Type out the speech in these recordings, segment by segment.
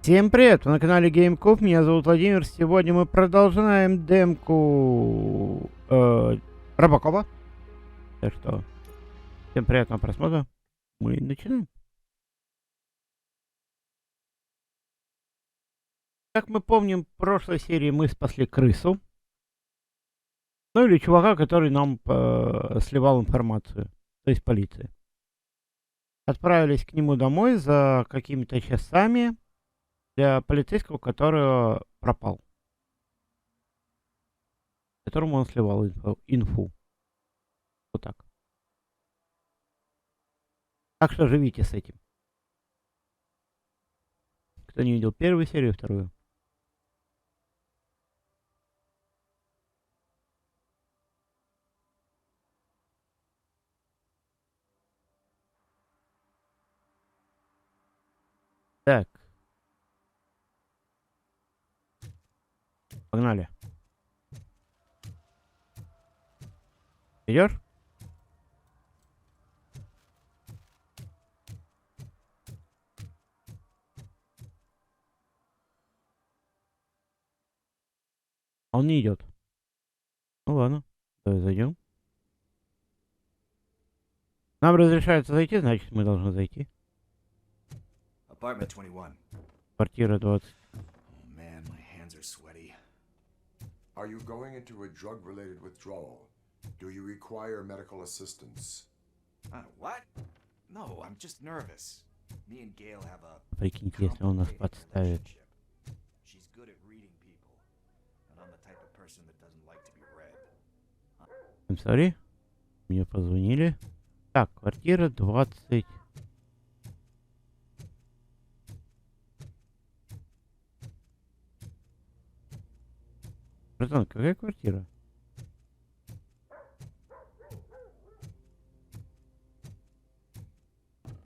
Всем привет! Вы на канале GameCube, меня зовут Владимир. Сегодня мы продолжаем демку RoboCop. Так что, всем приятного просмотра. Мы начинаем. Как мы помним, в прошлой серии мы спасли крысу. Ну или чувака, который нам сливал информацию, то есть полиции. Отправились к нему домой за какими-то часами для полицейского, который пропал. Которому он сливал инфу. Вот так. Так что живите с этим. Кто не видел первую серию, вторую. Так. Погнали. Идешь? Он не идет. Ну ладно. Давай зайдем. Нам разрешается зайти, значит мы должны зайти. Квартира 20. Man, my hands are sweaty. Are you going into a drug-related withdrawal? Do you require medical assistance? What? No, I'm just nervous. Me and Gail have a Прикиньте, если он нас подставит. She's good at reading people, and I'm the type of person that doesn't like to be read. I'm sorry. Мне позвонили. Так, квартира 20. Братан, какая квартира?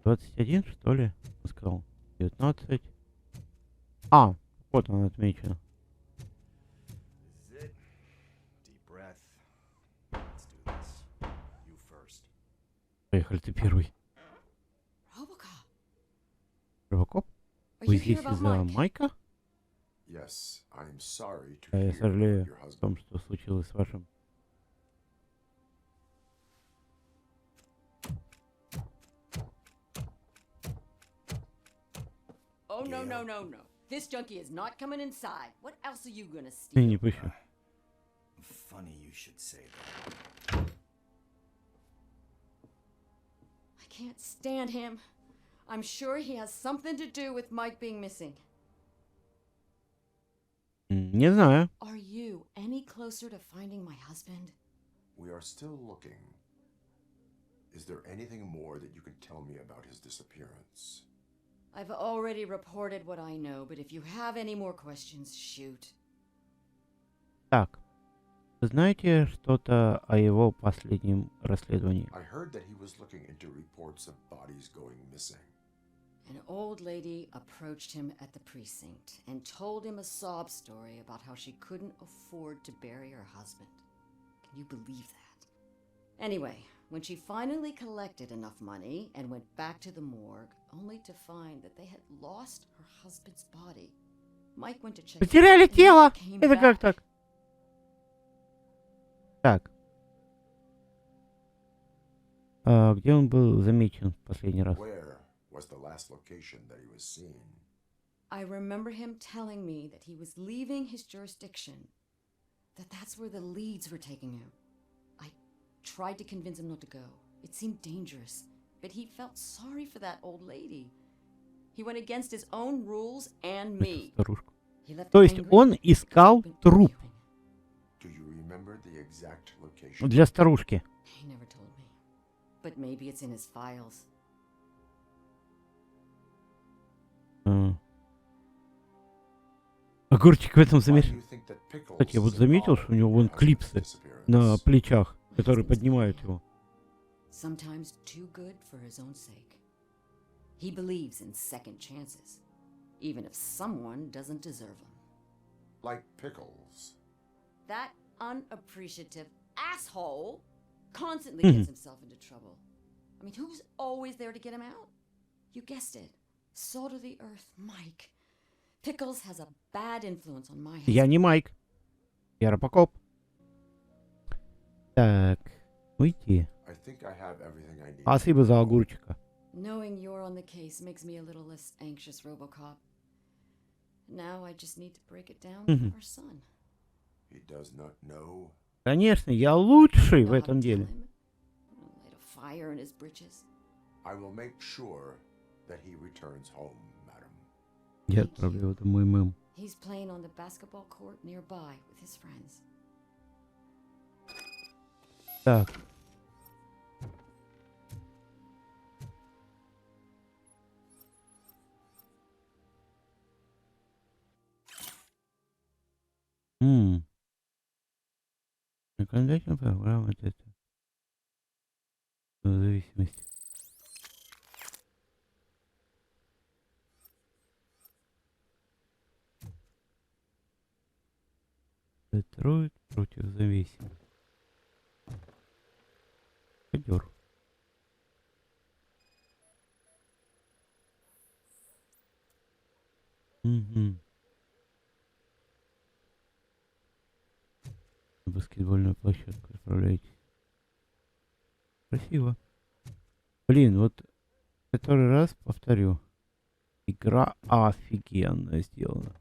21, что ли? Он сказал. 19. А, вот он отмечен. Deep breath. Let's do this. You first. Поехали, ты первый. RoboCop? Вы здесь из-за Майка? Yes, I'm sorry to Я hear сожалею your о husband. том, что случилось с вашим. Oh, no. This junkie is not coming inside. What else are you gonna steal? Я не пущу. Funny you should say that. I can't stand him. I'm sure he has something to do with Mike being missing. Не знаю. Are you any closer to finding my husband? We are still looking. Is there anything more that you can tell me about his disappearance? I've already reported what I know, but if you have any more questions, shoot. Так. Вы знаете что-то о его последнем расследовании? I heard that he was looking into reports of bodies going missing. An old lady approached him at the precinct and told him a sob story about how she couldn't afford to bury her husband. Can you believe that? Anyway, when she finally collected enough money and went back to the morgue, only to find that they had lost her husband's body, Mike went to check. Потеряли тело! Came Это как back. так? Так. Где он был замечен в последний раз? Where was the last location that he was seen? I remember him telling me that he was leaving his jurisdiction, that's where the leads were taking him. I tried to convince him not to go. It seemed dangerous, but he felt sorry for that old lady. He went against his own rules and me. Старушку. He left То есть angry, он искал been труп arguing. Do you remember the exact location? для старушки. He never told me, but maybe it's in his files. Огурчик в этом Why do замешан. you think that Pickles Кстати, я вот is заметил, что у него вон involved in your клипсы husband's на disappearance? плечах, которые поднимают его. Sometimes too good for his own sake. He believes in second chances, even if someone doesn't deserve them. Like Pickles. That unappreciative asshole constantly gets himself into trouble. I mean, who's always there to get him out? You guessed it. Salt of the earth, Mike. Pickles has a bad influence on my Я husband. не Майк. Я RoboCop. Так, уйти. I think I have everything I need. Спасибо за огурчика. Knowing you're on the case makes me a little less anxious, RoboCop. Now I just need to break it down Mhm. for our son. He does not know. Конечно, я лучший в Know how to этом tell деле. him? Light a fire in his britches. I will make sure that he returns home, madam. Я отправлю это мой мем. He's playing on the basketball court nearby with his friends. Так. Законодательная программа вот это. Зависимость. Детройт против зависимости. Пойдёр. Угу. На баскетбольную площадку отправляйтесь. Красиво. Блин, вот который раз повторю. Игра офигенно сделана.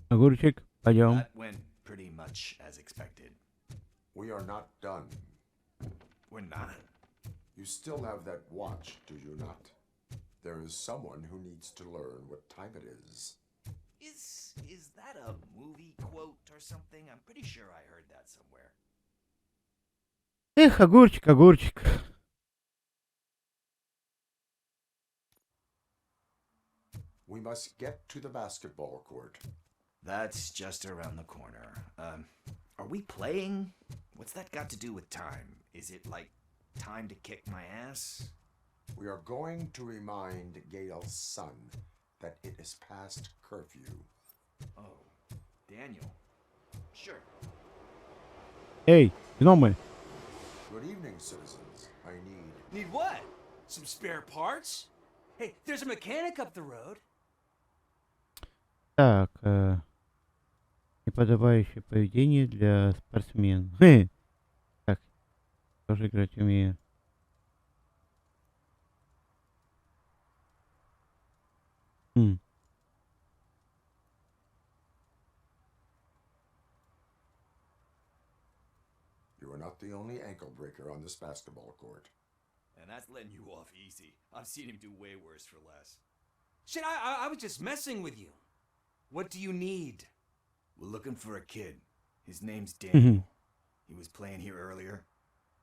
Огурчик, пойдем. That went pretty much as expected. We are not done. We're not. You still have that watch, do you not? There is someone who needs to learn what time it is. Is that a movie quote or something? I'm pretty sure I heard that somewhere. Эх, огурчик, огурчик. We must get to the basketball court. That's just around the corner. Are we playing? What's that got to do with time? Is it like time to kick my ass? We are going to remind Gail's son that it is past curfew. Oh, Daniel. Sure. Эй, гномы. Good evening, citizens. I need... Need what? Some spare parts? Hey, there's a mechanic up the road. Так, неподобающее поведение для спортсмена. Хе. Так, тоже играть умею. You are not the only ankle breaker on this basketball court. And that's letting you off easy. I've seen him do way worse for less. Shit, I was just messing with you. What do you need? We're looking for a kid. His name's Daniel. He was playing here earlier.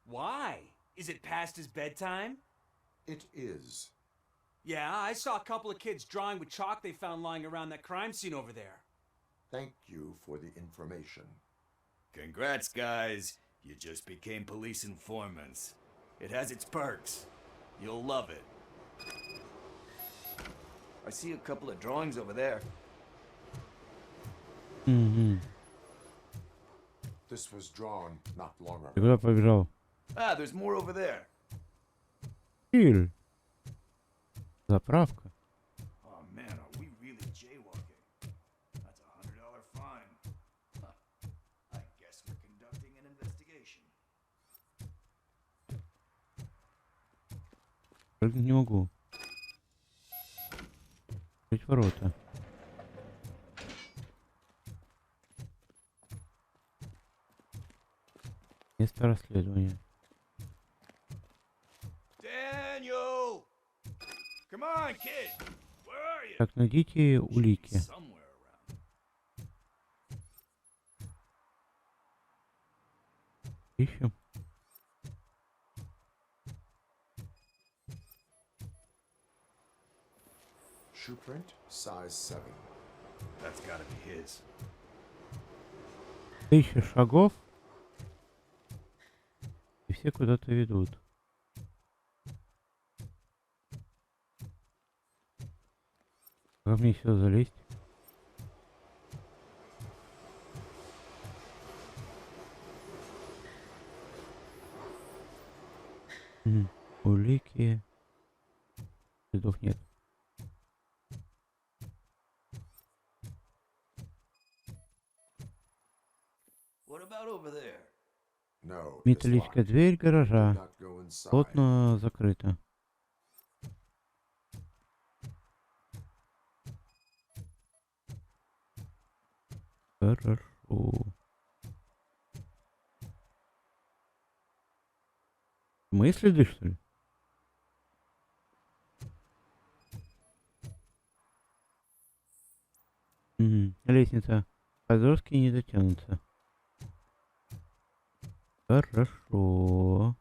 Why? Is it past his bedtime? It is. Yeah, I saw a couple of kids drawing with chalk they found lying around that crime scene over there. Thank you for the information. Congrats, guys. You just became police informants. It has its perks. You'll love it. I see a couple of drawings over there. This was drawn not long Ты ago. куда побежал? Ah, there's more over there. Филь. Заправка. Oh man, are we really jaywalking? That's $100 fine. Huh. I guess we're conducting an investigation. Только не могу. Открыть ворота. Место расследования. Daniel! Come on, kid! Where are you? Так, найдите улики. Somewhere around. Ищем. Shoe print, size 7. That's gotta be his. 1000 шагов. И все куда-то ведут. Как мне сюда залезть? Улики. Следов нет. What about over there? No, it's Металлическая locked. дверь Do гаража. not go inside. Плотно закрыта. Хорошо. Мы следы, что ли? Лестница. Подростки не дотянутся. Хорошо.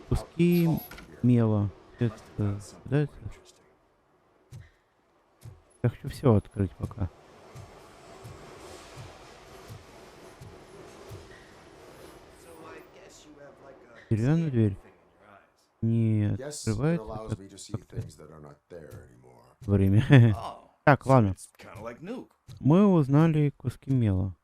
Куски мела. Это, да, это? Я хочу все открыть пока. Деревянная дверь. Не Yes, it открывается allows me to see как-то things that are not there anymore. время. Oh, Так, so ладно. it's kind of like Nuke. Мы узнали куски мела.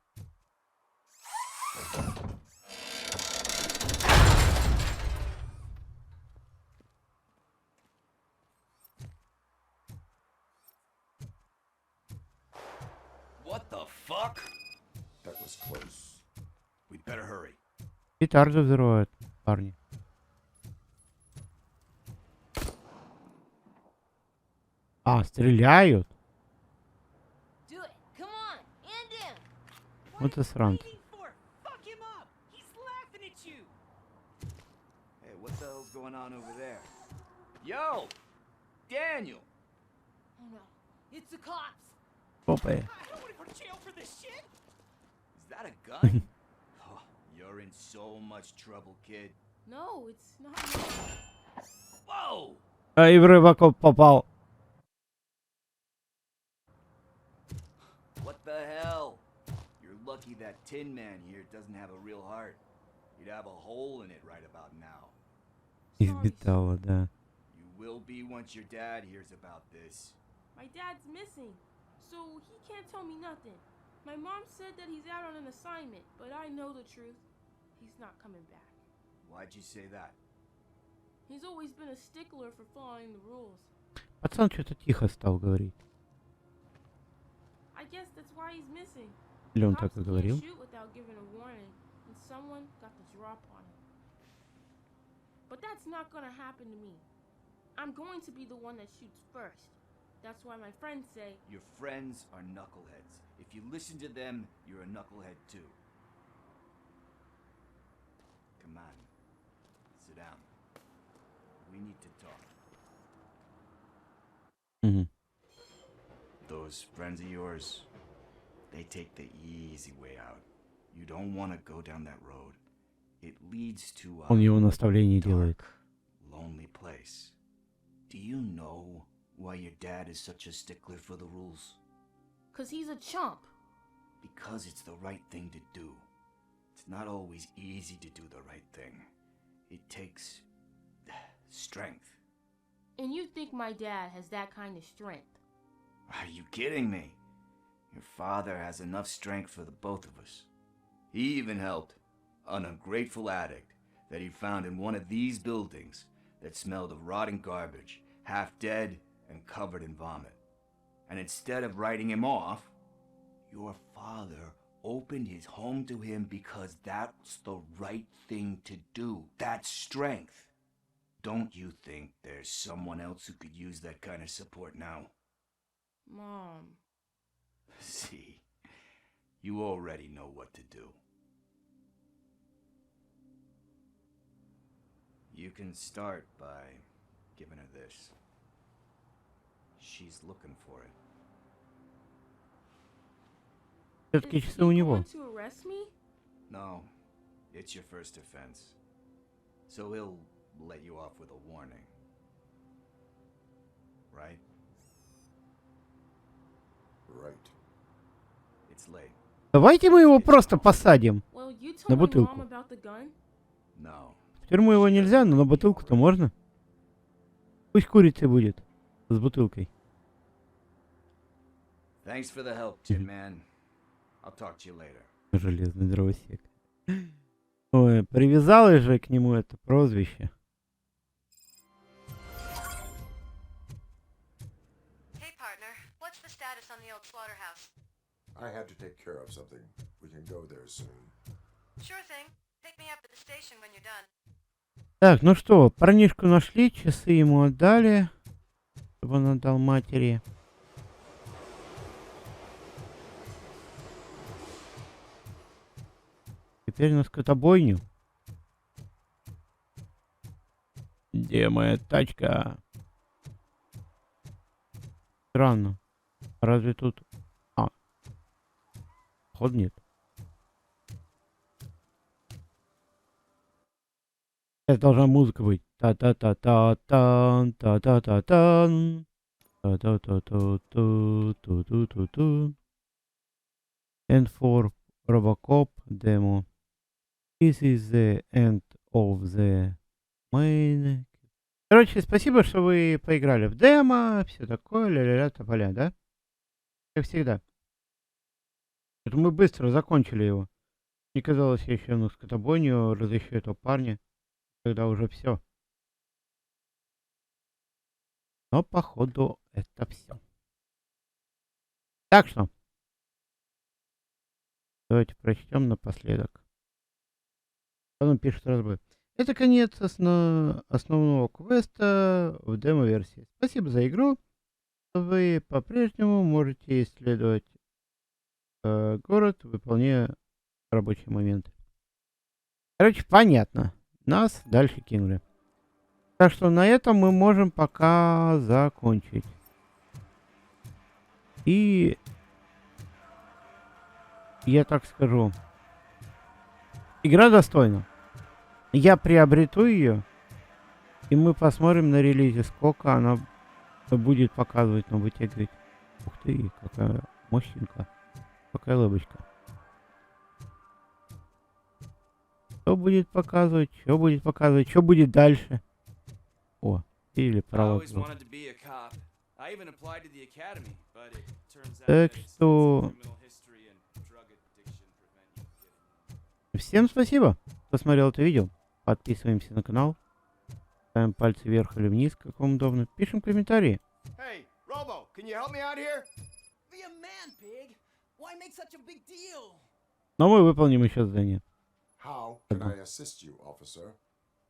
What the fuck? That was close. We'd better hurry. Петарды взрывают, парни. А, стреляют? Do it. Come on. End him. Вот и сранцы. Fuck him up! He's laughing at you! Hey, what the hell's going on over there? Yo! Daniel! Oh no. It's the cops. Опа. I don't want to go to jail for this shit! Is that a gun? Oh, you're in so much trouble, kid. No, it's not. Whoa! А, и в RoboCop попал. What the hell? You're lucky that Tin Man here doesn't have a real heart. You'd have a hole in it right about now. Из Sorry, металла, да. You will be once your dad hears about this. My dad's missing, so he can't tell me nothing. My mom said that he's out on an assignment, but I know the truth. He's not coming back. Why'd you say that? He's always been a stickler for following the rules. Пацан что-то тихо стал говорить. I guess that's why he's missing. Или он Cops так и can't говорил? shoot without giving a warning, and someone got the drop on him. But that's not gonna happen to me. I'm going to be the one that shoots first. That's why my friends say, Your friends are knuckleheads. If you listen to them, you're a knucklehead too. Come on. Sit down. We need to talk. Мгм. Those friends of yours, they take the easy way out. You don't want to go down that road. It leads to Он a его наставление делает. dark, lonely place. Do you know why your dad is such a stickler for the rules? 'cause he's a chump. Because it's the right thing to do. It's not always easy to do the right thing. It takes strength. And you think my dad has that kind of strength? Are you kidding me? Your father has enough strength for the both of us. He even helped an ungrateful addict that he found in one of these buildings that smelled of rotting garbage, half dead and covered in vomit. And instead of writing him off, your father opened his home to him because that's the right thing to do. That's strength. Don't you think there's someone else who could use that kind of support now? Mom. See, you already know what to do. You can start by giving her this. She's looking for it. Все-таки Is часы у he него. going to arrest me? No, it's your first offense. So he'll let you off with a warning. Right? Right. It's late. Давайте мы его просто посадим. Well, you На told my бутылку. mom about the gun? No. В тюрьму его нельзя, но на бутылку-то можно. Пусть курицей будет. С бутылкой. Thanks for the help, Tin Man. I'll talk to you later. Железный дровосек. Ой, привязалось же к нему это прозвище. Hey, partner. What's the status on the old slaughterhouse? I had to take care of something. We can go there soon. Sure thing. Pick me up at the station when you're done. Так, ну что, парнишку нашли, часы ему отдали, чтобы он отдал матери. Теперь на скотобойню. Где моя тачка? Странно. Разве тут... Ход нет. Это должна музыка быть. Та-та-та-та-тан, та-та-та-тан. Та-та-та-та-та-ту-ту-ту-ту. And for RoboCop demo. This is the end of the main. Короче, спасибо, что вы поиграли в демо, все такое, ля-ля-ля, тополя, да? Как всегда. Это мы быстро закончили его. Мне казалось, я еще на скотобойню разыщу этого парня, когда уже все. Но, походу, это все. Так что, давайте прочтем напоследок. Потом пишет разбой. Это конец основного квеста в демо-версии. Спасибо за игру. Вы по-прежнему можете исследовать город, выполняя рабочие моменты. Короче, понятно. Нас дальше кинули. Так что на этом мы можем пока закончить. И я так скажу. Игра достойна. Я приобрету ее, и мы посмотрим на релизе, сколько она будет показывать, но вытягивать. Ух ты, какая мощненькая. Какая лобочка. Что будет показывать, что будет показывать, что будет дальше. О, или пролог. Так что... Всем спасибо, кто смотрел это видео. Подписываемся на канал. Ставим пальцы вверх или вниз, как вам удобно. Пишем комментарии. Hey, Robo, can you help me out here? Be a man, pig. Why make such a big deal? Но мы выполним еще задание. How can I assist you, officer?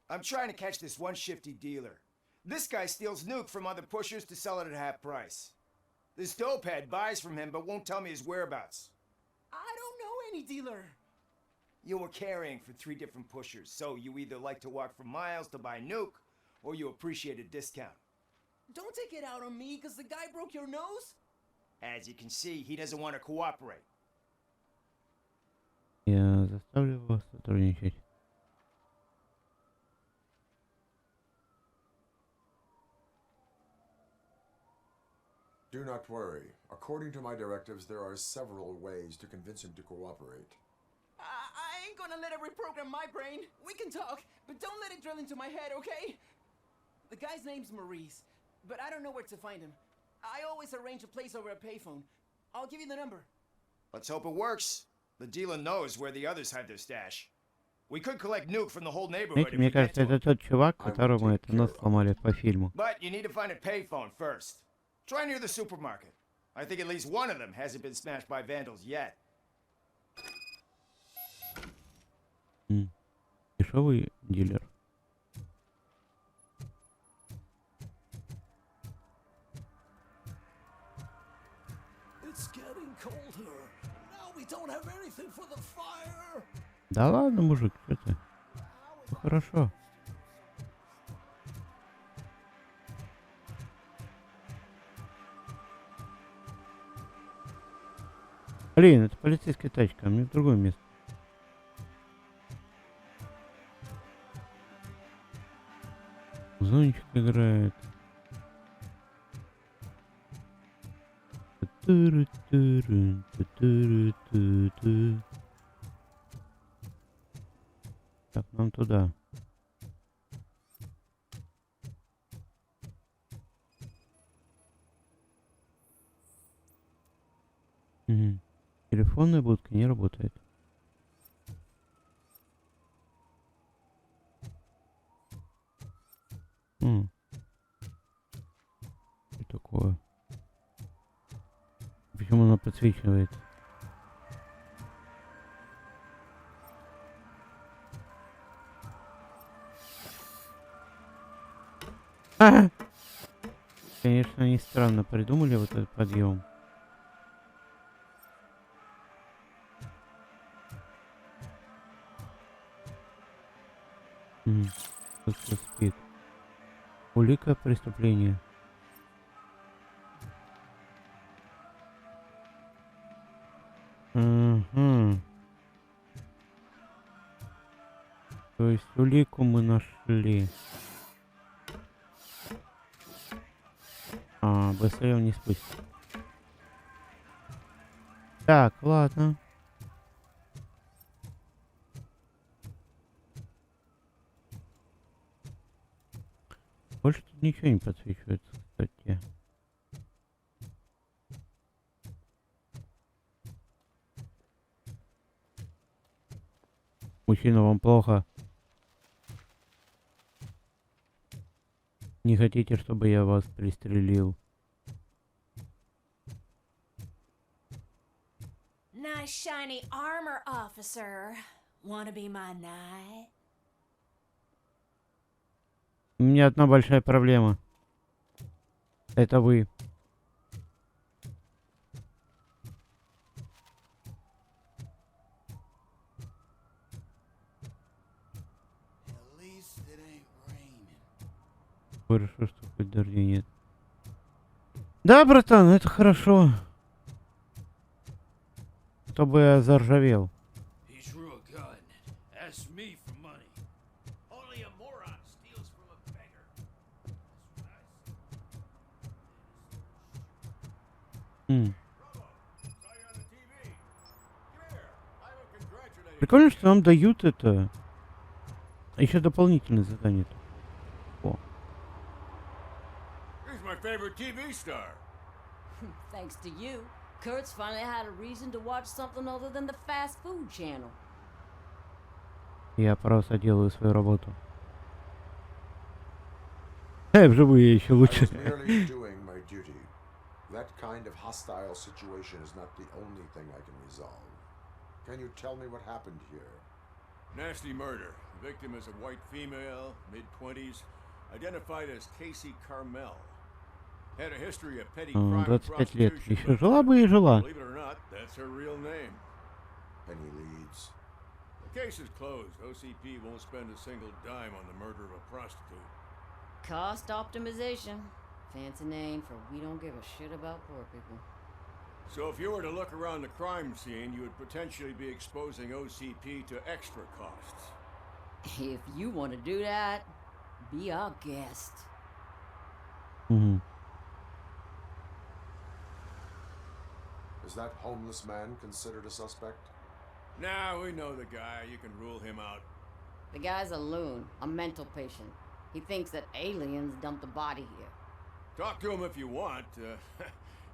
I'm trying to catch this one shifty dealer. This guy steals nuke from other pushers to sell it at half price. This dopehead buys from him but won't tell me his whereabouts. I don't know any dealer. You were carrying for 3 different pushers, so you either like to walk for miles to buy nuke, or you appreciate a discount. Don't take it out on me because the guy broke your nose. As you can see, he doesn't want to cooperate. Я заставлю вас сотрудничать. Do not worry. According to my directives, there are several ways to convince him to cooperate. I ain't gonna let it reprogram my brain. We can talk, but don't let it drill into my head, okay? The guy's name's Maurice, but I don't know where to find him. I always arrange a place over a payphone. I'll give you the number. Let's hope it works. The dealer knows where the others hide their stash. We could collect nuke from the whole neighborhood Знаете, if мне we get кажется, to это him. тот чувак, которому это нос сломали по фильму. But you need to find a payphone first. Try near the supermarket. I think at least one of them hasn't been smashed by vandals yet. Дешевый дилер. Да ладно, мужик, что ты? Всё хорошо. Блин, это полицейская тачка, а мне в другое место. Зончик играет. Так, нам туда. Угу. Телефонная будка не работает. Что такое? Почему она подсвечивает? Конечно, они странно придумали вот этот подъем. Тут кто спит. Улика преступления. Угу. То есть улику мы нашли. Быстрее он не спустит. Так, ладно. Больше тут ничего не подсвечивается, кстати. Мужчина, вам плохо? Не хотите, чтобы я вас пристрелил? Nice shiny armor, officer. Wanna be my knight? У меня одна большая проблема. Это вы. Хорошо, что хоть дождей нет. Да, братан, это хорошо. Чтобы я заржавел. Прикольно, что нам дают это. Еще дополнительное задание. О. Thanks to you, Kurt's finally had a reason to watch something other than the fast food channel. Я просто делаю свою работу. Вживую еще лучше. That kind of hostile situation is not the only thing I can resolve. Can you tell me what happened here? Nasty murder. The victim is a white female, mid-20s, identified as Casey Carmel. Had a history of petty crime and 25 лет. prostitution. Еще жила бы и жила. Believe it or not, that's her real name. Any leads? The case is closed. OCP won't spend a single dime on the murder of a prostitute. Cost optimization. Fancy name for we don't give a shit about poor people. So if you were to look around the crime scene, you would potentially be exposing OCP to extra costs. If you want to do that, be our guest. Is that homeless man considered a suspect? Nah, we know the guy. You can rule him out. The guy's a loon, a mental patient. He thinks that aliens dumped a body here. Talk to him if you want.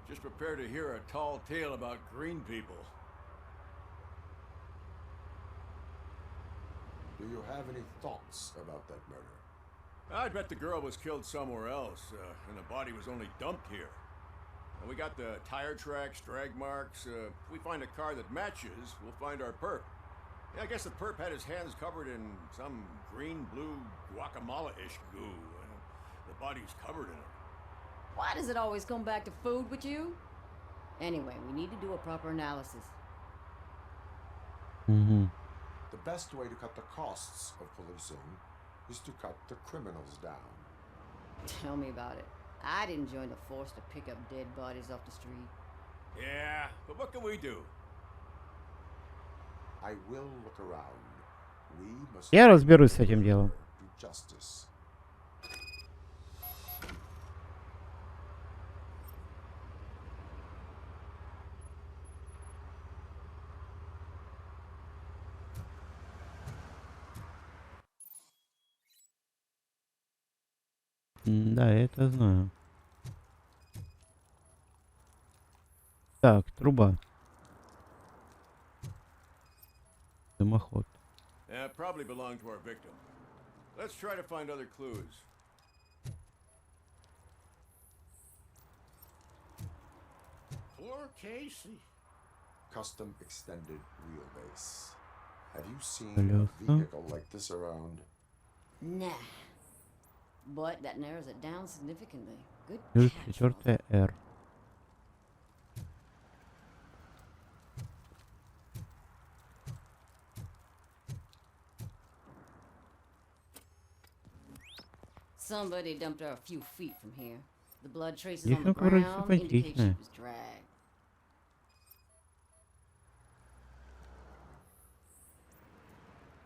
Just prepare to hear a tall tale about green people. Do you have any thoughts about that murder? I bet the girl was killed somewhere else, and the body was only dumped here. And we got the tire tracks, drag marks. If we find a car that matches, we'll find our perp. Yeah, I guess the perp had his hands covered in some green-blue guacamole-ish goo. The body's covered in it. Why does it always come back to food with you? Anyway, we need to do a proper analysis. The best way to cut the costs of policing is to cut the criminals down. Tell me about it. I didn't join the force to pick up dead bodies off the street. Yeah, but what can we do? I will look around. We must Я разберусь с этим делом. do justice. Да, я это знаю. Так, труба. дымоход. Yeah, probably belonged to our victim. Let's try to find other clues. Poor Casey. Custom extended wheelbase. Have you seen Колеса. a vehicle like this around? Nah. But that narrows it down significantly. Good Плюс catch. 4 R. Somebody dumped her a few feet from here. The blood traces on the Девчонка вроде ground indicate she симпатичная. was dragged.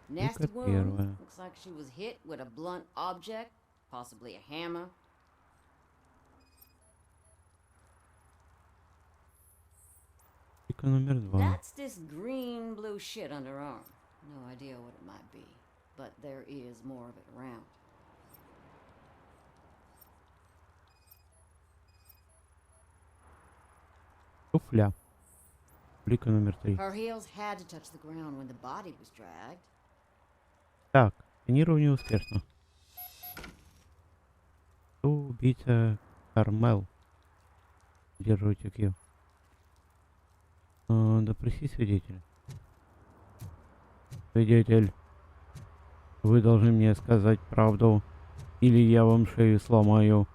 Nasty Ну-ка, wound. первая. Looks like she was hit with a blunt object, possibly a hammer. Пика номер 2. That's this green blue shit on her arm. No idea what it might be, but there is more of it around. Туфля. Блика номер 3. Her heels had to touch the ground when the body was dragged. Так, сканирование успешно. Кто убийца Кармел? Держите Q. Допроси свидетеля. Свидетель, вы должны мне сказать правду, или я вам шею сломаю.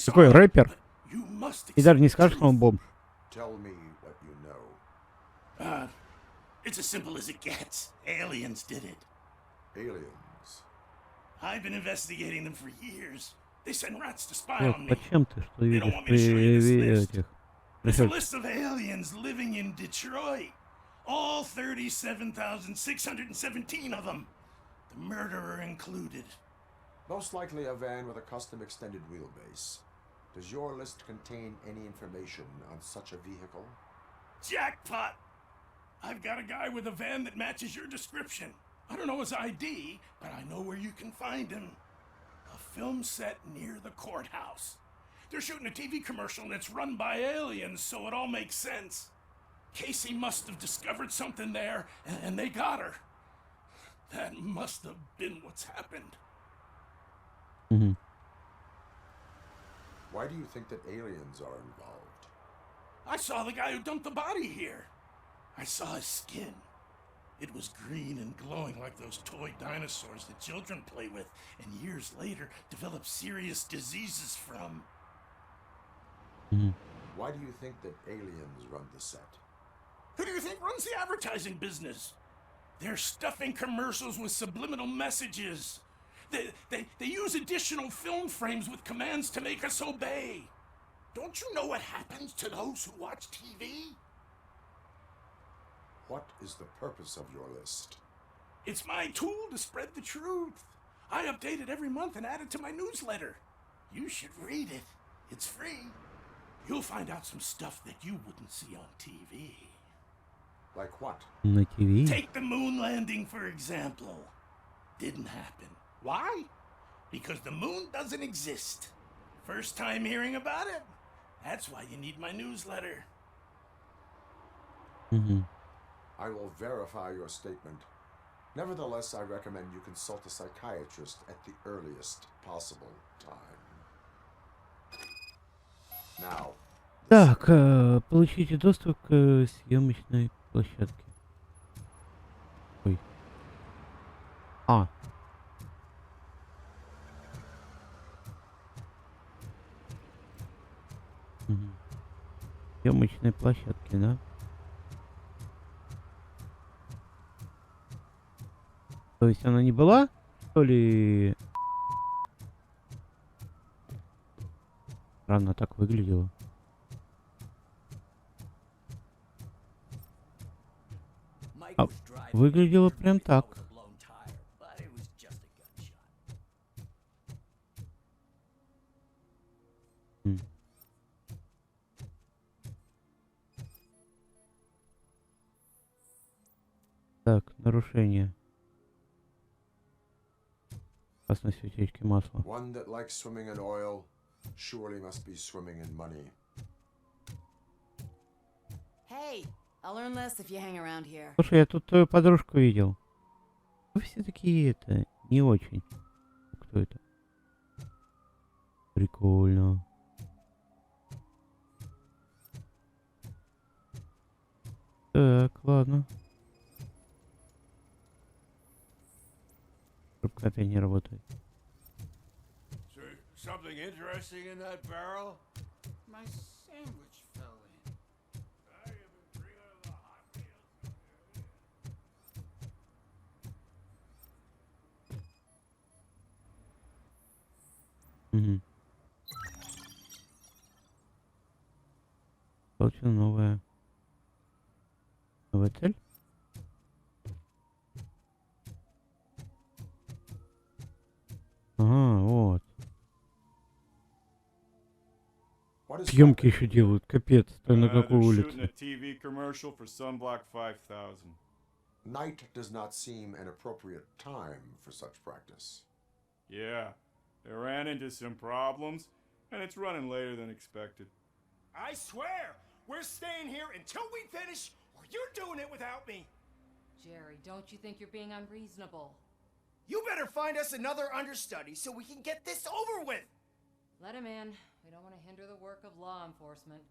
Такой рэпер. И даже не скажешь, что он бомж. Tell me what you know. It's as simple as it gets. Aliens did it. Aliens. I've been investigating them for years. They send rats to spy Вот, on me. зачем ты что They видишь don't want me to show you this при list. этих? It's a Пришельцев? list of aliens living in Detroit. All 37,617 of them. The murderer included. Most likely a van with a custom extended wheelbase. Does your list contain any information on such a vehicle? Jackpot! I've got a guy with a van that matches your description. I don't know his ID, but I know where you can find him. A film set near the courthouse. They're shooting a TV commercial and it's run by aliens, so it all makes sense. Casey must have discovered something there, and they got her. That must have been what's happened. Мгм. Why do you think that aliens are involved? I saw the guy who dumped the body here. I saw his skin. It was green and glowing like those toy dinosaurs that children play with and years later develop serious diseases from. Мгм. Why do you think that aliens run the set? Who do you think runs the advertising business? They're stuffing commercials with subliminal messages. They use additional film frames with commands to make us obey. Don't you know what happens to those who watch TV? What is the purpose of your list? It's my tool to spread the truth. I update it every month and add it to my newsletter. You should read it. It's free. You'll find out some stuff that you wouldn't see on TV. Like what? На ТВ? Take the moon landing, for example. Didn't happen. Why? Because the moon doesn't exist. First time hearing about it? That's why you need my newsletter. Мгм. I will verify your statement. Nevertheless, I recommend you consult a psychiatrist at the earliest possible time. Now, Так, получите доступ к съемочной площадке. Ой. А. Мгм. Съемочной площадке, да? То есть она не была, что ли? Странно так выглядела. А, выглядело прям так. М. Так, нарушение. Опасность утечки масла. one that likes swimming in oil, Surely must be swimming in money. Hey, I'll learn less if you hang around here. Слушай, я тут твою подружку видел. Вы все такие это, не очень. Кто это? Прикольно. Так, ладно. Трубка опять не работает. Something interesting in that barrel? My sandwich fell in. Угу. Получил новая цель. Ага, вот. Съемки еще делают, капец, то на какой улице. Night does not seem an appropriate time for such practice. Yeah, they ran into some problems, and it's running later than expected. I swear, we're staying here until we finish, or you're doing it without me. Jerry, don't you think you're being unreasonable? You better find us another understudy so we can get this over with. Let him in. We don't want to hinder the work of law enforcement.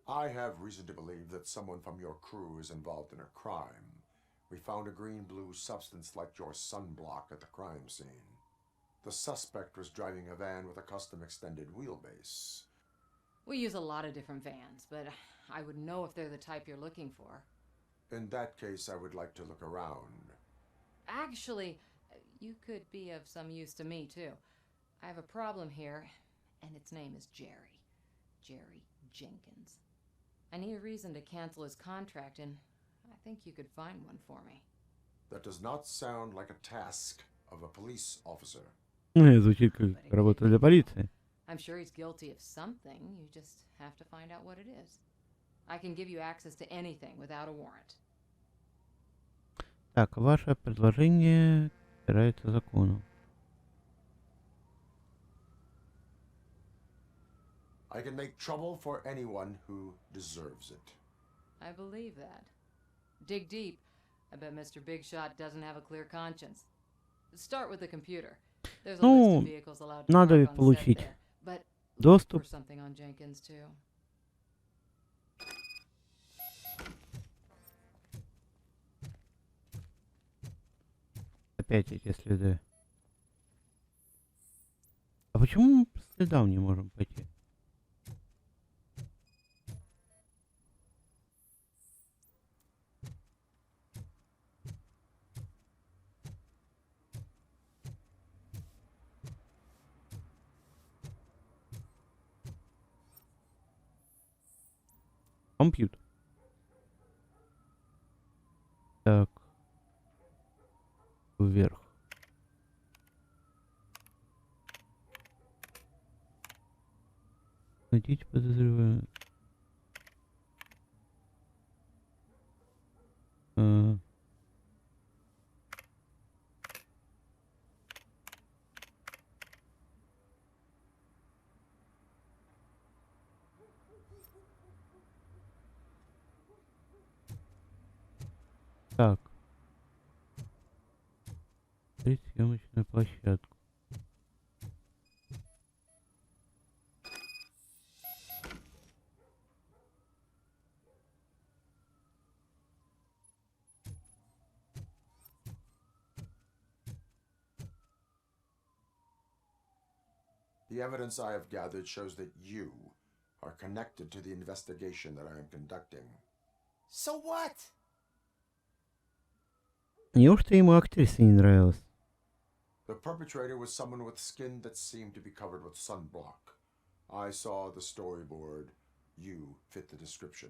I have reason to believe that someone from your crew is involved in a crime. We found a green-blue substance like your sunblock at the crime scene. The suspect was driving a van with a custom extended wheelbase. We use a lot of different vans, but I wouldn't know if they're the type you're looking for. In that case, I would like to look around. Actually, you could be of some use to me, too. I have a problem here, and its name is Jerry. Jerry Jenkins. I need a reason to cancel his contract, and I think you could find one for me. That does not sound like a task of a police officer. Звучит как работа для полиции. I'm sure he's guilty of something. You just have to find out what it is. I can give you access to anything without a warrant. Так, ваше предложение опирается закону. I can make trouble for anyone who deserves it. I believe that. Dig deep. I bet Mr. Big Shot doesn't have a clear conscience. Start with the computer. There's a list of vehicles allowed to надо park on получить set there, but доступ. for something on Jenkins too. Опять эти следы. А почему мы по следам не можем пойти? Компьютер. Так. Вверх. Хотите, подозреваю. Так. Съемочную площадку. The evidence I have gathered shows that you are connected to the investigation that I am conducting. So what? Неужто ему актриса не нравилась? The perpetrator was someone with skin that seemed to be covered with sunblock. I saw the storyboard. You fit the description.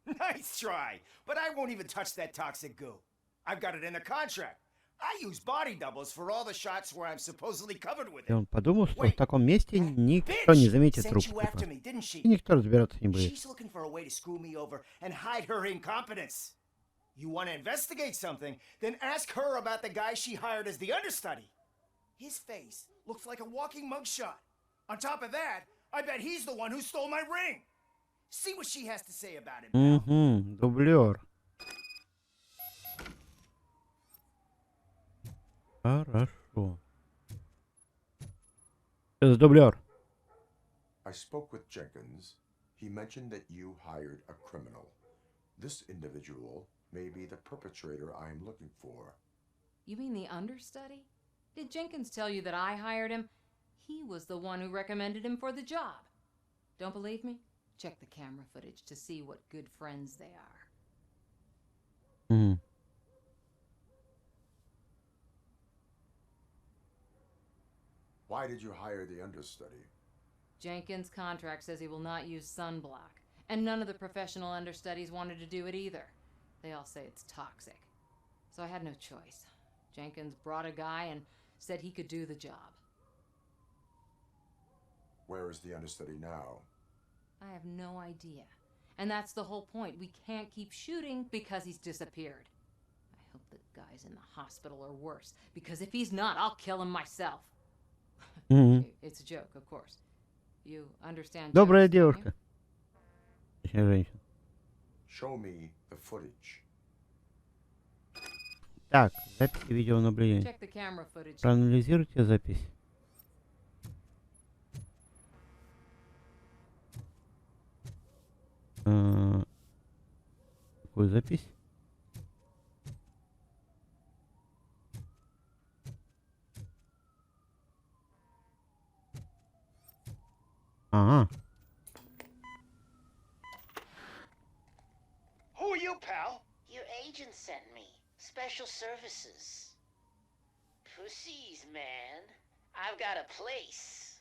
Nice try, but I won't even touch that toxic goo. I've got it in the contract. I use body doubles for all the shots where I'm supposedly covered with И it. он подумал, что в таком месте никто не заметит труп. И никто разбираться не будет. She's looking for a way to screw me over and hide her incompetence. You want to investigate something, then ask her about the guy she hired as the understudy. His face looks like a walking mugshot. On top of that, I bet he's the one who stole my ring. See what she has to say about it. Дублер. Хорошо. Это дублер. I spoke with Jenkins. He mentioned that you hired a criminal. This individual may be the perpetrator I am looking for. You mean the understudy? Did Jenkins tell you that I hired him? He was the one who recommended him for the job. Don't believe me? Check the camera footage to see what good friends they are. Why did you hire the understudy? Jenkins' contract says he will not use sunblock, and none of the professional understudies wanted to do it either. They all say it's toxic. So I had no choice. Jenkins brought a guy and said he could do the job. Where is the understudy now? I have no idea. And that's the whole point. We can't keep shooting because he's disappeared. I hope the guy's in the hospital or worse, because if he's not, I'll kill him myself. It's a joke, of course. You understand? Добрая девушка. Точнее, женщина. Show me the footage. Так, запись видеонаблюдения. Check the camera footage. Проанализируйте запись. Какую запись? Ага. Who are you, pal? Your agent sent me. Special services. Pussies, man. I've got a place.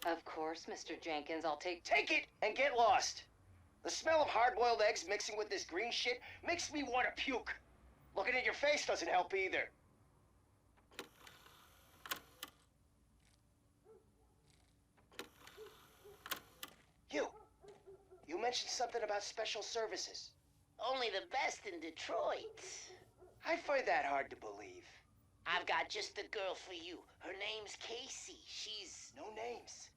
Of course, Mr. Jenkins, I'll take Take it and get lost. The smell of hard-boiled eggs mixing with this green shit makes me want to puke. Looking at your face doesn't help either. You mentioned something about special services. Only the best in Detroit. I find that hard to believe. I've got just the girl for you. Her name's Casey. She's... No names.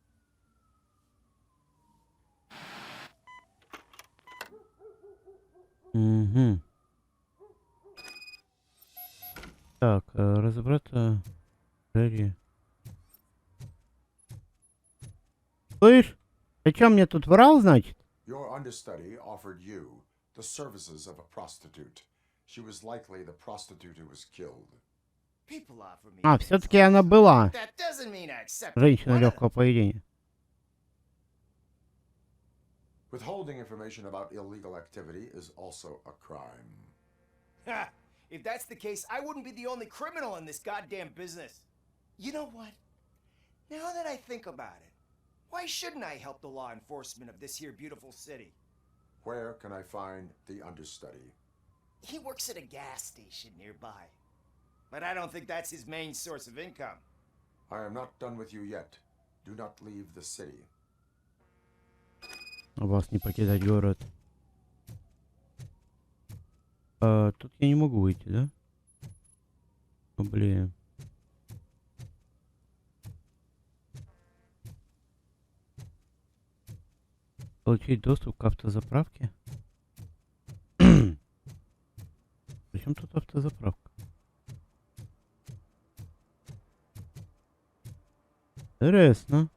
Так, разобраться. Джерри. Слышь, ты чё мне тут врал, значит? Your understudy offered you the services of a prostitute. She was likely the prostitute who was killed. People offer me. А, все-таки она была That doesn't mean I accept. женщина легкого поведения. Withholding information about illegal activity is also a crime. Ha! If that's the case, I wouldn't be the only criminal in this goddamn business. You know what? Now that I think about it, why shouldn't I help the law enforcement of this here beautiful city? Where can I find the understudy? He works at a gas station nearby. But I don't think that's his main source of income. I am not done with you yet. Do not leave the city. Вас не покидать город. Тут я не могу выйти, да? О, блин. Получить доступ к автозаправке? Причем тут автозаправка? Интересно.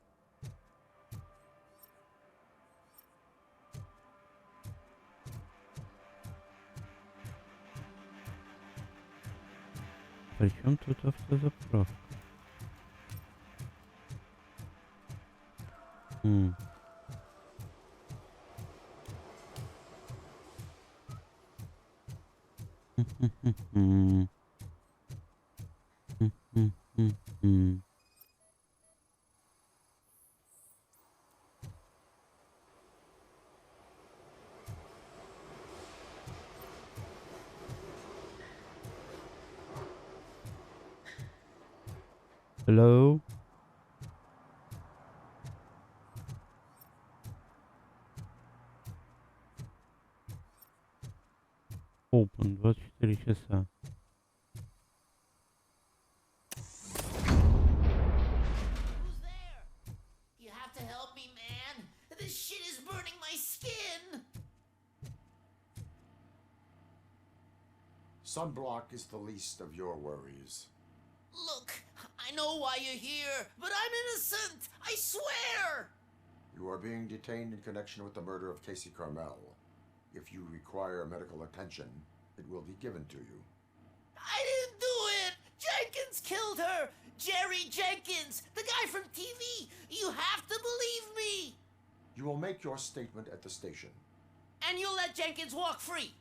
Причем тут автозаправка? Hello? Open 24 часа. You have to help me, man. This shit is burning my skin. Sunblock is the least of your worries. Look, I know why you're here, but I'm innocent. I swear. You are being detained in connection with the murder of Casey Carmel. If you require medical attention, it will be given to you. I didn't do it. Jenkins killed her. Jerry Jenkins, the guy from TV. You have to believe me. You will make your statement at the station. And you'll let Jenkins walk free.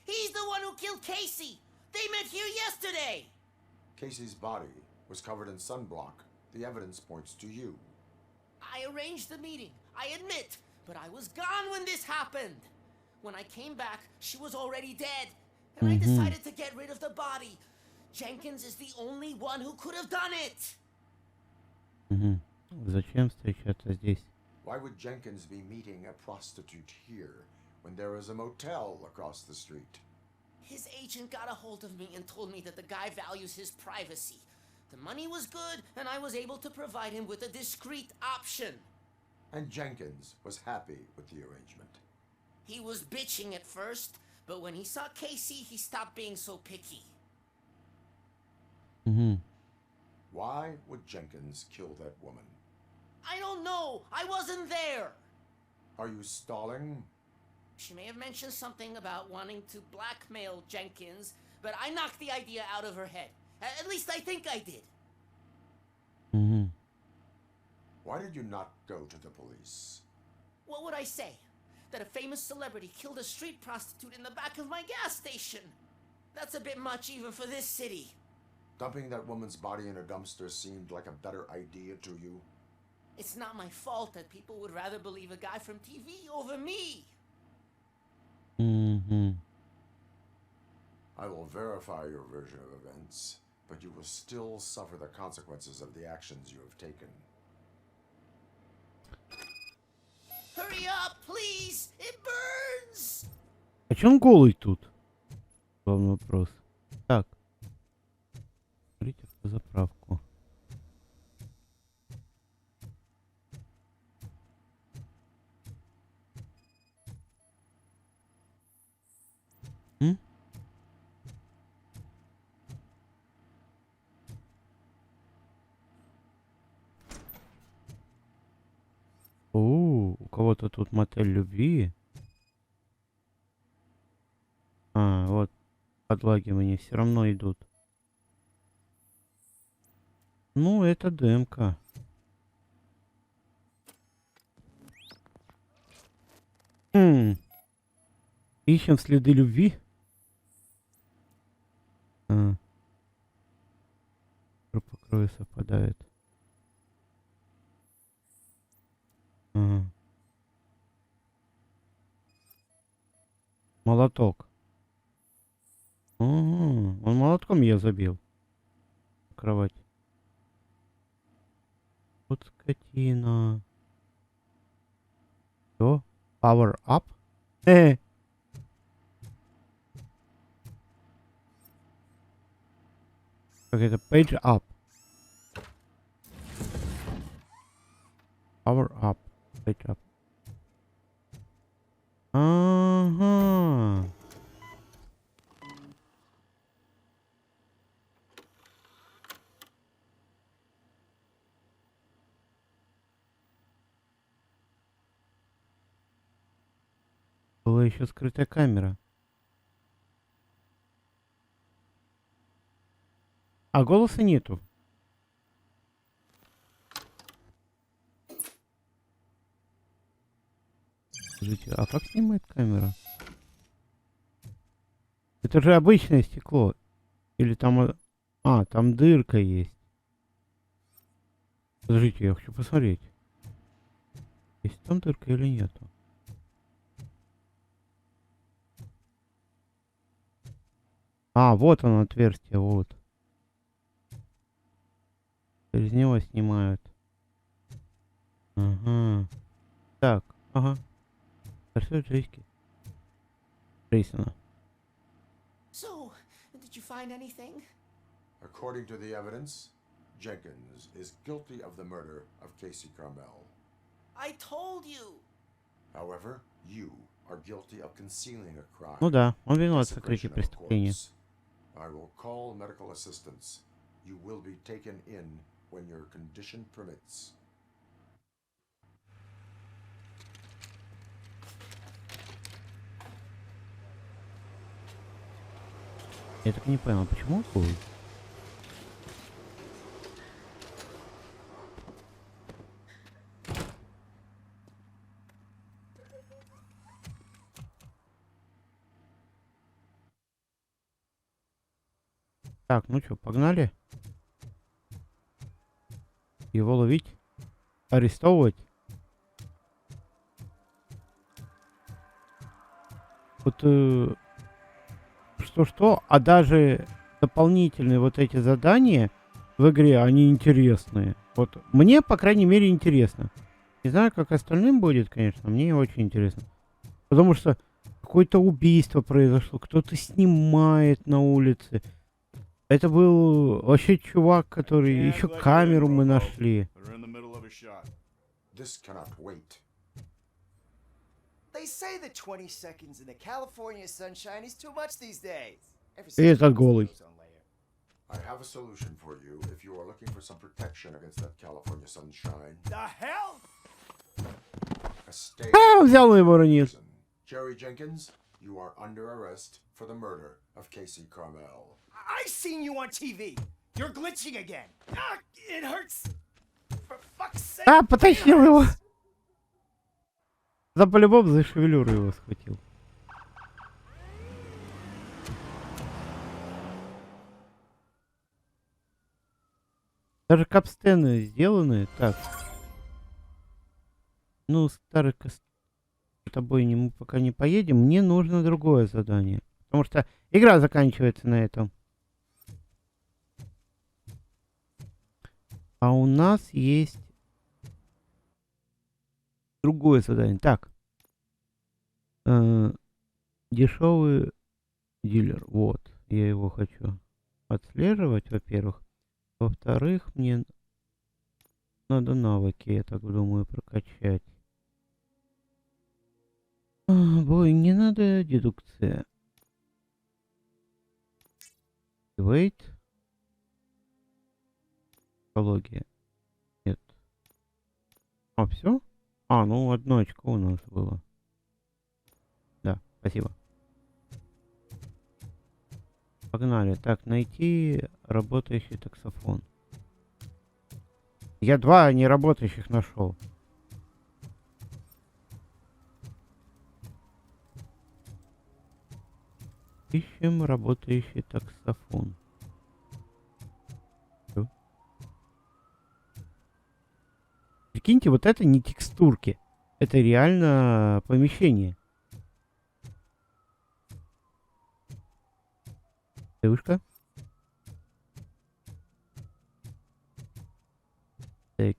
He's the one who killed Casey. They met here yesterday. Casey's body was covered in sunblock. The evidence points to you. I arranged the meeting, I admit, but I was gone when this happened. When I came back, she was already dead, and I decided to get rid of the body. Jenkins is the only one who could have done it. Зачем встречаться здесь? Why would Jenkins be meeting a prostitute here when there is a motel across the street? His agent got a hold of me and told me that the guy values his privacy. The money was good, and I was able to provide him with a discreet option. And Jenkins was happy with the arrangement. He was bitching at first, but when he saw Casey, he stopped being so picky. Why would Jenkins kill that woman? I don't know. I wasn't there. Are you stalling? She may have mentioned something about wanting to blackmail Jenkins, but I knocked the idea out of her head. At least I think I did. Why did you not go to the police? What would I say? That a famous celebrity killed a street prostitute in the back of my gas station? That's a bit much even for this city. Dumping that woman's body in a dumpster seemed like a better idea to you? It's not my fault that people would rather believe a guy from TV over me. I will verify your version of events, but you will still suffer the consequences of the actions you have taken. Hurry up, please! It burns! А чё он голый тут? Главный вопрос. Так. Смотрите по заправку. У кого-то тут мотель любви. А, вот подлагивания все равно идут. Ну, это демка. Ищем следы любви. Группа крови совпадает. Молоток. Он молотком я забил. Кровать. Вот скотина. Что? Power up? Как это? Page up. Power up. Page up. Ага. Была еще скрытая камера. А голоса нету. Скажите, а как снимает камера? Это же обычное стекло. Или там... А, там дырка есть. Подождите, я хочу посмотреть. Есть там дырка или нету? А, вот оно отверстие, вот. Из него снимают. Ага. Так, ага. Все, Джейски. Джейсона. Did you find anything? According to the evidence, Jenkins is guilty of the murder of Casey Carmel. I told you. However, you are guilty of concealing a crime. Ну да, он виноват в сокрытии преступления. I will call medical assistance. You will be taken in when your condition permits. Я так и не понял, почему будет? Так, ну что, погнали? Его ловить? Арестовывать? Вот что-что, а даже дополнительные вот эти задания в игре, они интересные. Вот мне, по крайней мере, интересно. Не знаю, как остальным будет, конечно, мне очень интересно. Потому что какое-то убийство произошло, кто-то снимает на улице. Это был вообще чувак, который... Еще камеру мы нашли. This cannot wait. They say that 20 seconds in the California sunshine is too much these days. И этот голый. I have a solution for you if you are looking for some protection against that California sunshine. The hell? A stay. А, взял его уронил. Jerry Jenkins, you are under arrest for the murder of Casey Carmel. I seen you on TV. You're glitching again. Ah, it hurts. For fuck's sake. А, потащил его. За по-любому за шевелюру его схватил. Даже капстены сделаны. Так. Ну, старый с тобой мы пока не поедем. Мне нужно другое задание. Потому что игра заканчивается на этом. А у нас есть другое задание. Так. Дешевый дилер. Вот. Я его хочу отслеживать, во-первых. Во-вторых, мне надо навыки, я так думаю, прокачать. Бой, не надо дедукция. Wait. Психология. Нет. А, все? А, ну, одно очко у нас было. Да, спасибо. Погнали. Так, найти работающий таксофон. Я 2 неработающих нашел. Ищем работающий таксофон. Всё. Прикиньте, вот это не текстурки. Это реально помещение. Девушка. Так.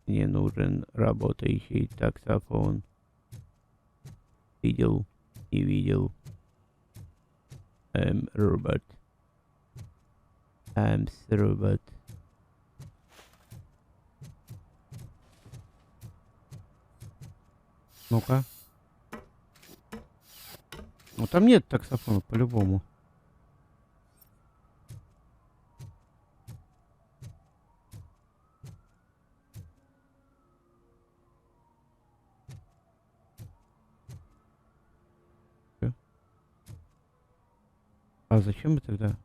Мне нужен работающий таксофон. Видел, не видел. Робот. Робот. Ну-ка. Ну там нет таксофона по-любому. А зачем мы тогда?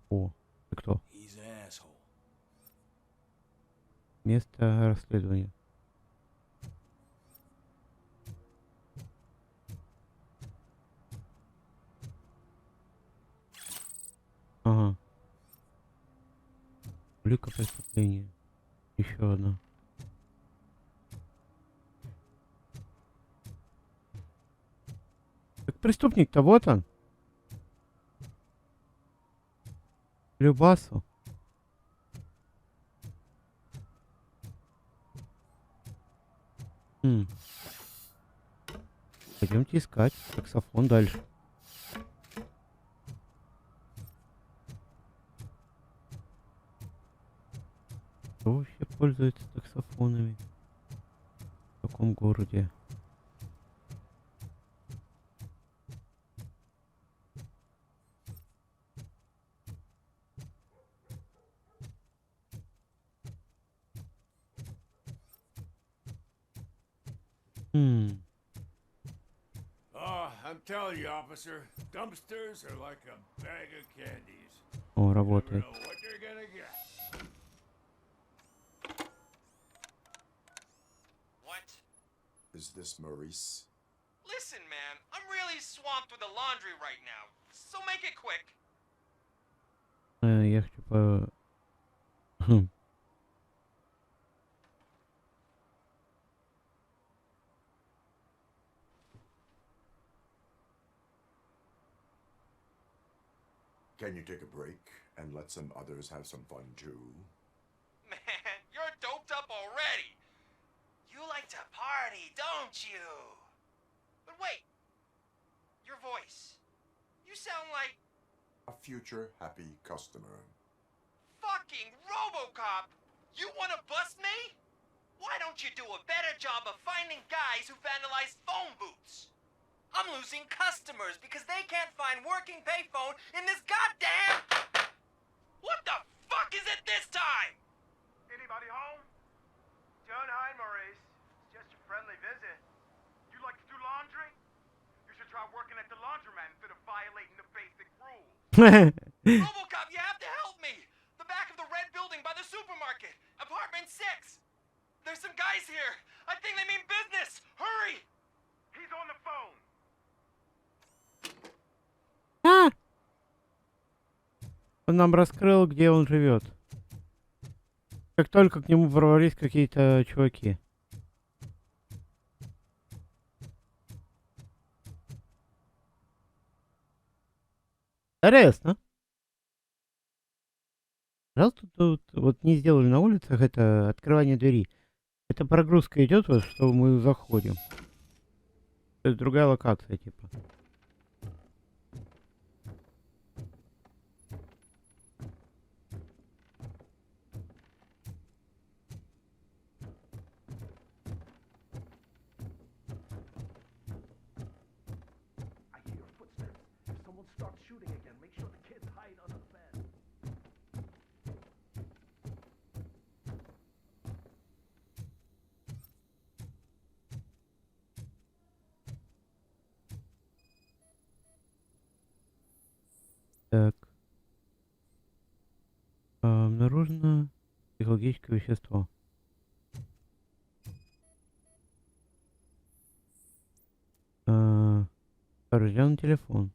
О, ты кто? Место расследования. Ага. Улика преступления. Еще одна. Так преступник-то вот он. Любасу. Пойдемте искать саксофон дальше. Кто вообще пользуется саксофонами? В каком городе? Oh, I'm telling you, officer, dumpsters are like a bag of candies. О, You never работает. know what you're gonna get. What? Is this Maurice? Listen, man, I'm really swamped with the laundry right now, so make it quick. Я хочу по... Хм. Can you take a break and let some others have some fun too? Man, you're doped up already. You like to party, don't you? But wait, your voice. You sound like A future happy customer. fucking RoboCop. You want to bust me? Why don't you do a better job of finding guys who vandalize phone booths? I'm losing customers because they can't find working payphone in this goddamn... What the fuck is it this time? Anybody home? John, hi, Maurice. It's just a friendly visit. You like to do laundry? You should try working at the laundromat instead of violating the basic rules. RoboCop, you have to help me! The back of the red building by the supermarket. Apartment 6. There's some guys here. I think they mean business. Hurry! He's on the phone. Он нам раскрыл, где он живет. Как только к нему ворвались какие-то чуваки. Интересно. Раз тут вот не сделали на улицах это открывание двери. Это прогрузка идет, вот, что мы заходим. То есть другая локация, типа. I hear footsteps. If someone starts shooting again, make sure the kids hide under the bed. Так. Обнаружено психологическое вещество. Поврежден телефон.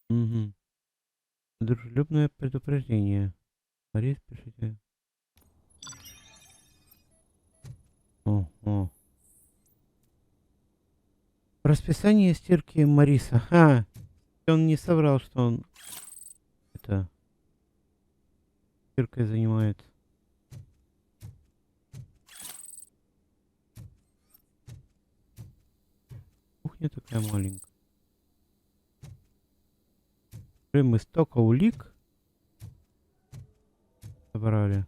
Угу. Дружелюбное предупреждение. Борис, пишите. Ого. Расписание стирки Мариса. Он не соврал, что он это стиркой занимается. Кухня такая маленькая. Мы столько улик собрали.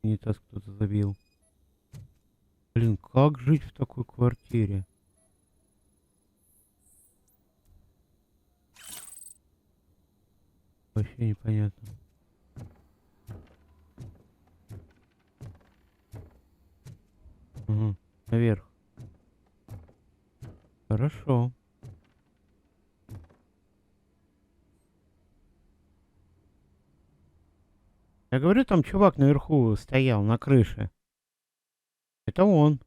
Унитаз кто-то забил. Блин, как жить в такой квартире? Вообще непонятно. Угу. Наверх. Хорошо. Я говорю, там чувак наверху стоял, на крыше. Это он.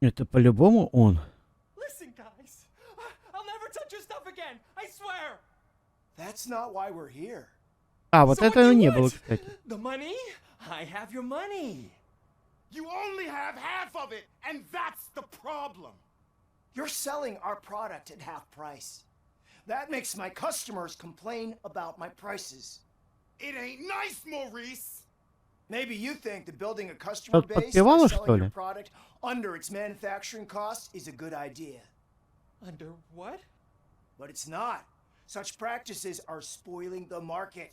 Это по-любому он. Listen, guys. I'll never touch your stuff again. I swear. That's not why we're here. А, вот So what этого do you не было, want? кстати. The money? I have your money. You only have half of it, and that's the problem. You're selling our product at half price. That makes my customers complain about my prices. It ain't nice, Maurice. Maybe you think that building a customer Что-то base by подпевала, что selling your ли? product under its manufacturing cost is a good idea. Under what? But it's not. Such practices are spoiling the market.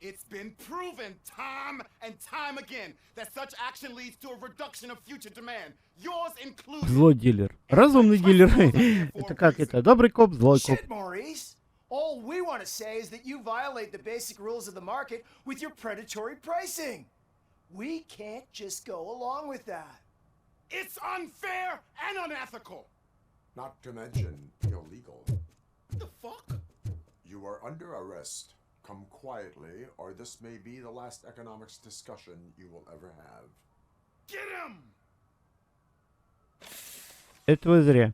It's been proven time and time again that such action leads to a reduction of future demand. Yours included. Злой дилер. Разумный дилер. Это как это? Добрый коп, злой коп. Shit, Maurice. All we want to say is that you violate the basic rules of the market with your predatory pricing. We can't just go along with that. It's unfair and unethical. Not to mention illegal. What the fuck? You are under arrest. Come quietly, or this may be the last economics discussion you will ever have. Get him! Это вы зря.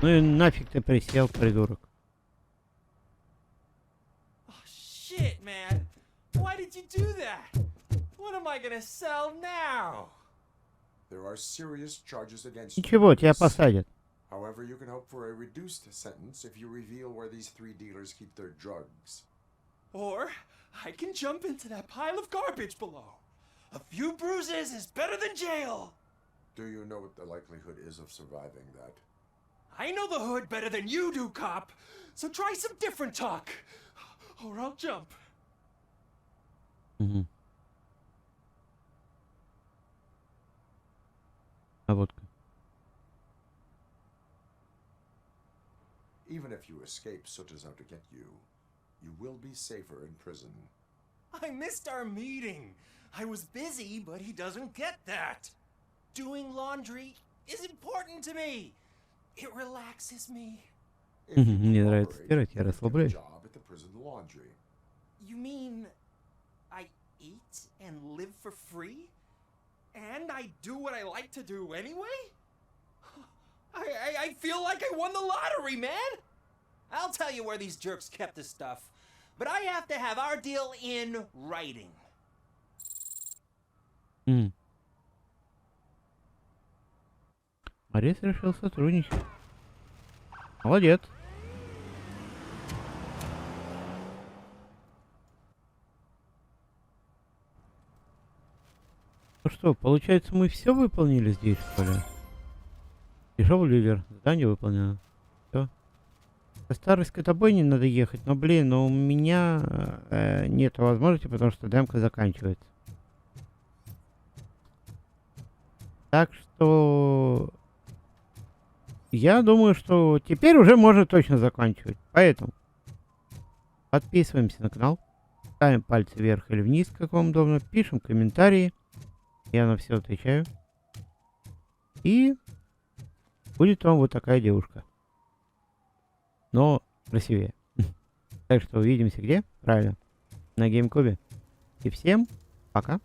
Ну и нафиг ты присел, придурок. Shit, man. Why did you do that? What am I gonna sell now? There are serious charges against you. Ничего, тебя посадят. However, you can hope for a reduced sentence if you reveal where these three dealers keep their drugs. Or I can jump into that pile of garbage below. A few bruises is better than jail. Do you know what the likelihood is of surviving that? I know the hood better than you do, cop. So try some different talk. Or I'll jump. Угу. А вот. Even if you escape Soot is out to get you, you will be safer in prison. I missed our meeting. I was busy, but he doesn't get that. Doing laundry is important to me. It relaxes me. Мне нравится стирать, я расслабляюсь. Job at the prison laundry. You mean I eat and live for free? And I do what I like to do anyway? I feel like I won the lottery, man! I'll tell you where these jerks kept the stuff, but I have to have our deal in writing. Морис решил сотрудничать. Молодец. Ну что, получается, мы все выполнили здесь, что ли? Пришел ливер, задание выполнено. Все. Со старой скотобойни надо ехать, но, блин, у меня нет возможности, потому что демка заканчивается. Так что я думаю, что теперь уже можно точно заканчивать. Поэтому подписываемся на канал, ставим пальцы вверх или вниз, как вам удобно, пишем комментарии. Я на все отвечаю. И будет вам вот такая девушка. Но красивее. Так что увидимся где? Правильно. На геймкубе. И всем пока.